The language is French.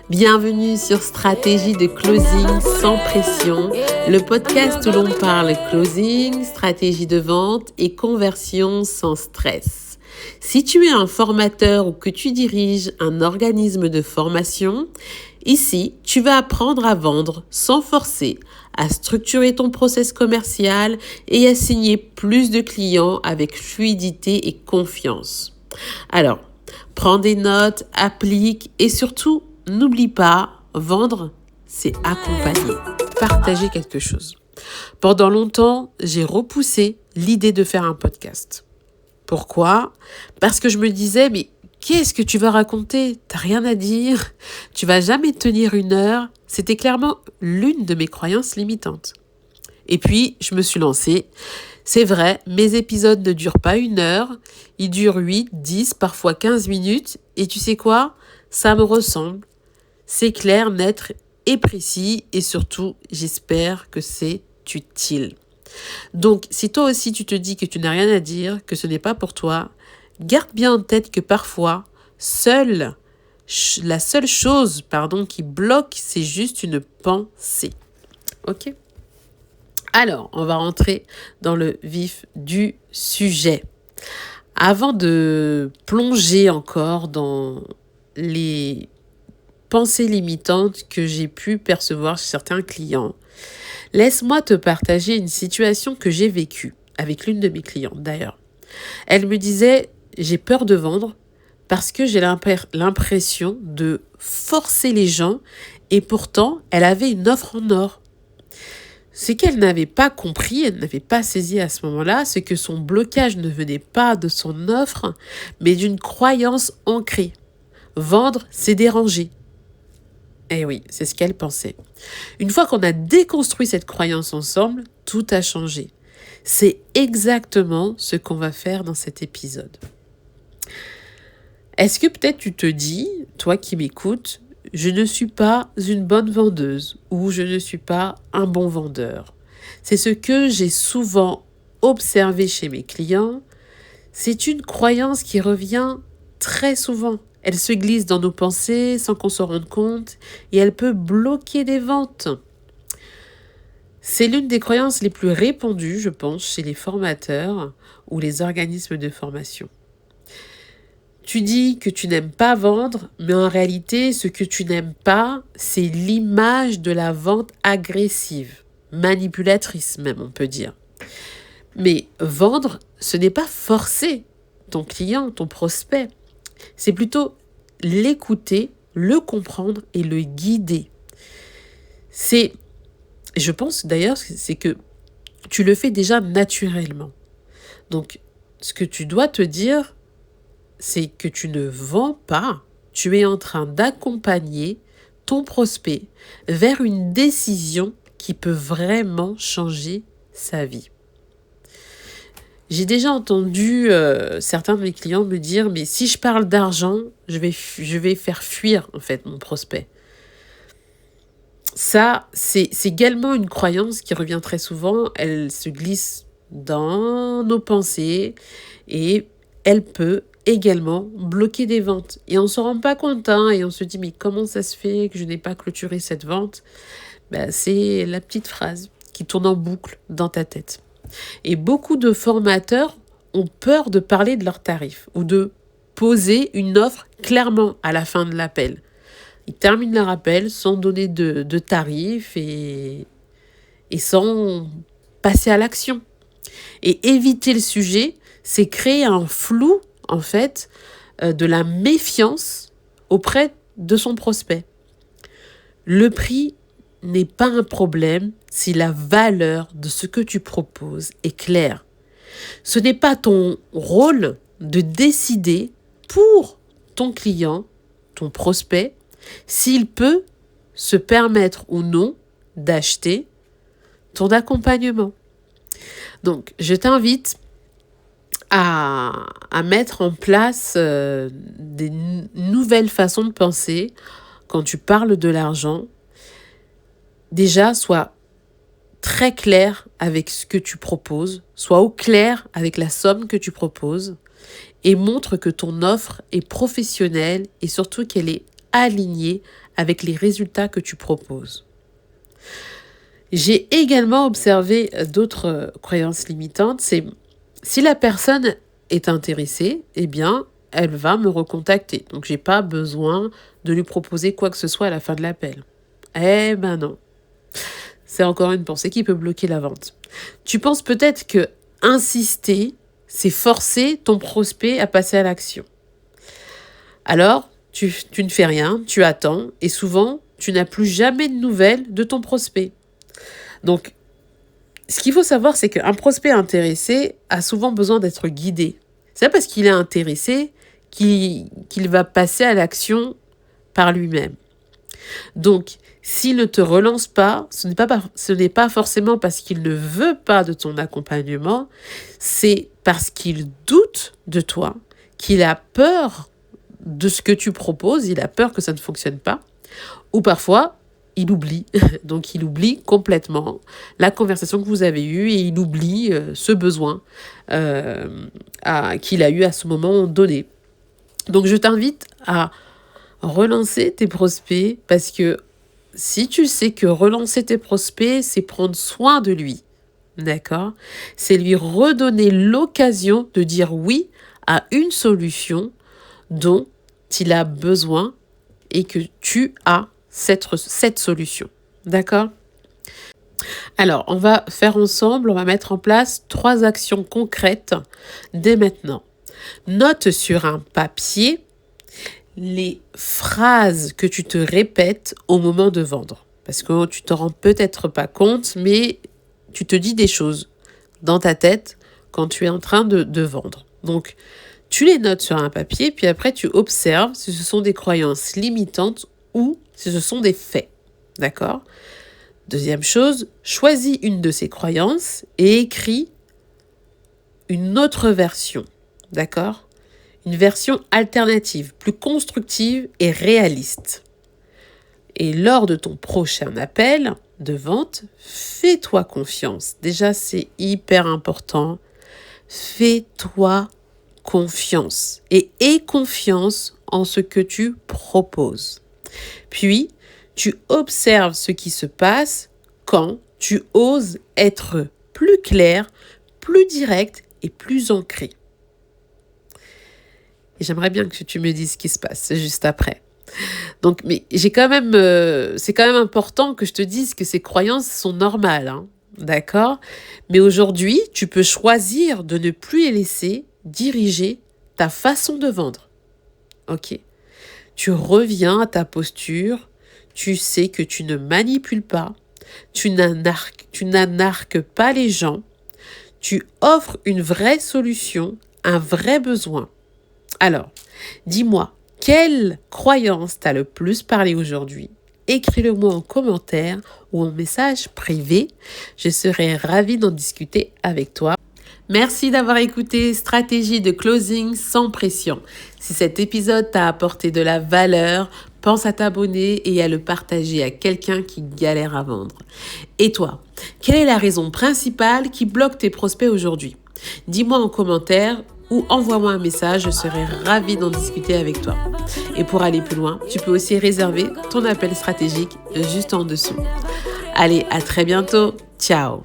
Bienvenue sur Stratégie de Closing sans pression, le podcast où l'on parle closing, stratégie de vente et conversion sans stress. Si tu es un formateur ou que tu diriges un organisme de formation, ici, tu vas apprendre à vendre sans forcer, à structurer ton process commercial et à signer plus de clients avec fluidité et confiance. Alors, prends des notes, applique et surtout, n'oublie pas, vendre, c'est accompagner, partager quelque chose. Pendant longtemps, j'ai repoussé l'idée de faire un podcast. Pourquoi ? Parce que je me disais, mais qu'est-ce que tu vas raconter ? T'as rien à dire, tu vas jamais tenir 1 heure. C'était clairement l'une de mes croyances limitantes. Et puis, je me suis lancée. C'est vrai, mes épisodes ne durent pas 1 heure, ils durent 8, 10, parfois 15 minutes. Et tu sais quoi ? Ça me ressemble. C'est clair, net et précis. Et surtout, j'espère que c'est utile. Donc, si toi aussi tu te dis que tu n'as rien à dire, que ce n'est pas pour toi, garde bien en tête que parfois, la seule chose qui bloque, c'est juste une pensée. Ok ? Alors, on va rentrer dans le vif du sujet. Avant de plonger encore dans les pensées limitantes que j'ai pu percevoir chez certains clients, laisse-moi te partager une situation que j'ai vécue avec l'une de mes clientes d'ailleurs. Elle me disait, j'ai peur de vendre parce que j'ai l'impression de forcer les gens et pourtant elle avait une offre en or. Ce qu'elle n'avait pas compris, elle n'avait pas saisi à ce moment-là, c'est que son blocage ne venait pas de son offre, mais d'une croyance ancrée. Vendre, c'est déranger. Eh oui, c'est ce qu'elle pensait. Une fois qu'on a déconstruit cette croyance ensemble, tout a changé. C'est exactement ce qu'on va faire dans cet épisode. Est-ce que peut-être tu te dis, toi qui m'écoutes, je ne suis pas une bonne vendeuse ou je ne suis pas un bon vendeur. C'est ce que j'ai souvent observé chez mes clients. C'est une croyance qui revient très souvent. Elle se glisse dans nos pensées sans qu'on s'en rende compte et elle peut bloquer des ventes. C'est l'une des croyances les plus répandues, je pense, chez les formateurs ou les organismes de formation. Tu dis que tu n'aimes pas vendre, mais en réalité, ce que tu n'aimes pas, c'est l'image de la vente agressive, manipulatrice même, on peut dire. Mais vendre, ce n'est pas forcer ton client, ton prospect. C'est plutôt l'écouter, le comprendre et le guider. Je pense d'ailleurs, c'est que tu le fais déjà naturellement. Donc, ce que tu dois te dire, c'est que tu ne vends pas. Tu es en train d'accompagner ton prospect vers une décision qui peut vraiment changer sa vie. J'ai déjà entendu certains de mes clients me dire « mais si je parle d'argent, je vais faire fuir en fait mon prospect ». Ça, c'est également une croyance qui revient très souvent. Elle se glisse dans nos pensées et elle peut également bloquer des ventes. Et on ne s'en rend pas compte et on se dit « mais comment ça se fait que je n'ai pas clôturé cette vente ?» C'est la petite phrase qui tourne en boucle dans ta tête. Et beaucoup de formateurs ont peur de parler de leurs tarifs ou de poser une offre clairement à la fin de l'appel. Ils terminent leur appel sans donner de tarifs et sans passer à l'action. Et éviter le sujet, c'est créer un flou, en fait, de la méfiance auprès de son prospect. Le prix n'est pas un problème si la valeur de ce que tu proposes est claire. Ce n'est pas ton rôle de décider pour ton client, ton prospect, s'il peut se permettre ou non d'acheter ton accompagnement. Donc, je t'invite à mettre en place des nouvelles façons de penser quand tu parles de l'argent. Déjà, sois très clair avec ce que tu proposes, sois au clair avec la somme que tu proposes et montre que ton offre est professionnelle et surtout qu'elle est alignés avec les résultats que tu proposes. J'ai également observé d'autres croyances limitantes. C'est si la personne est intéressée, eh bien, elle va me recontacter. Donc, j'ai pas besoin de lui proposer quoi que ce soit à la fin de l'appel. Eh ben non. C'est encore une pensée qui peut bloquer la vente. Tu penses peut-être que insister, c'est forcer ton prospect à passer à l'action. Alors, tu ne fais rien, tu attends, et souvent, tu n'as plus jamais de nouvelles de ton prospect. Donc, ce qu'il faut savoir, c'est qu'un prospect intéressé a souvent besoin d'être guidé. C'est pas parce qu'il est intéressé qu'il va passer à l'action par lui-même. Donc, s'il ne te relance pas, ce n'est pas forcément parce qu'il ne veut pas de ton accompagnement, c'est parce qu'il doute de toi, qu'il a peur de ce que tu proposes, il a peur que ça ne fonctionne pas, ou parfois, il oublie. Donc, il oublie complètement la conversation que vous avez eue et il oublie ce besoin qu'il a eu à ce moment donné. Donc, je t'invite à relancer tes prospects parce que si tu sais que relancer tes prospects, c'est prendre soin de lui, d'accord? C'est lui redonner l'occasion de dire oui à une solution dont il a besoin et que tu as cette solution, d'accord? Alors, on va faire ensemble, on va mettre en place 3 actions concrètes dès maintenant. Note sur un papier les phrases que tu te répètes au moment de vendre. Parce que tu t'en rends peut-être pas compte, mais tu te dis des choses dans ta tête quand tu es en train de vendre. Donc, tu les notes sur un papier, puis après tu observes si ce sont des croyances limitantes ou si ce sont des faits. D'accord ? Deuxième chose, choisis une de ces croyances et écris une autre version. D'accord ? Une version alternative, plus constructive et réaliste. Et lors de ton prochain appel de vente, fais-toi confiance. Déjà, c'est hyper important. Fais-toi confiance et aie confiance en ce que tu proposes. Puis, tu observes ce qui se passe quand tu oses être plus clair, plus direct et plus ancré. Et j'aimerais bien que tu me dises ce qui se passe juste après. Donc, mais c'est quand même important que je te dise que ces croyances sont normales, hein, d'accord? Mais aujourd'hui, tu peux choisir de ne plus les laisser diriger ta façon de vendre. Ok? Tu reviens à ta posture, tu sais que tu ne manipules pas, tu n'anarques pas les gens, tu offres une vraie solution, un vrai besoin. Alors, dis-moi, quelle croyance t'a le plus parlé aujourd'hui? Écris-le-moi en commentaire ou en message privé. Je serai ravie d'en discuter avec toi. Merci d'avoir écouté Stratégie de closing sans pression. Si cet épisode t'a apporté de la valeur, pense à t'abonner et à le partager à quelqu'un qui galère à vendre. Et toi, quelle est la raison principale qui bloque tes prospects aujourd'hui? Dis-moi en commentaire ou envoie-moi un message, je serai ravie d'en discuter avec toi. Et pour aller plus loin, tu peux aussi réserver ton appel stratégique juste en dessous. Allez, à très bientôt. Ciao.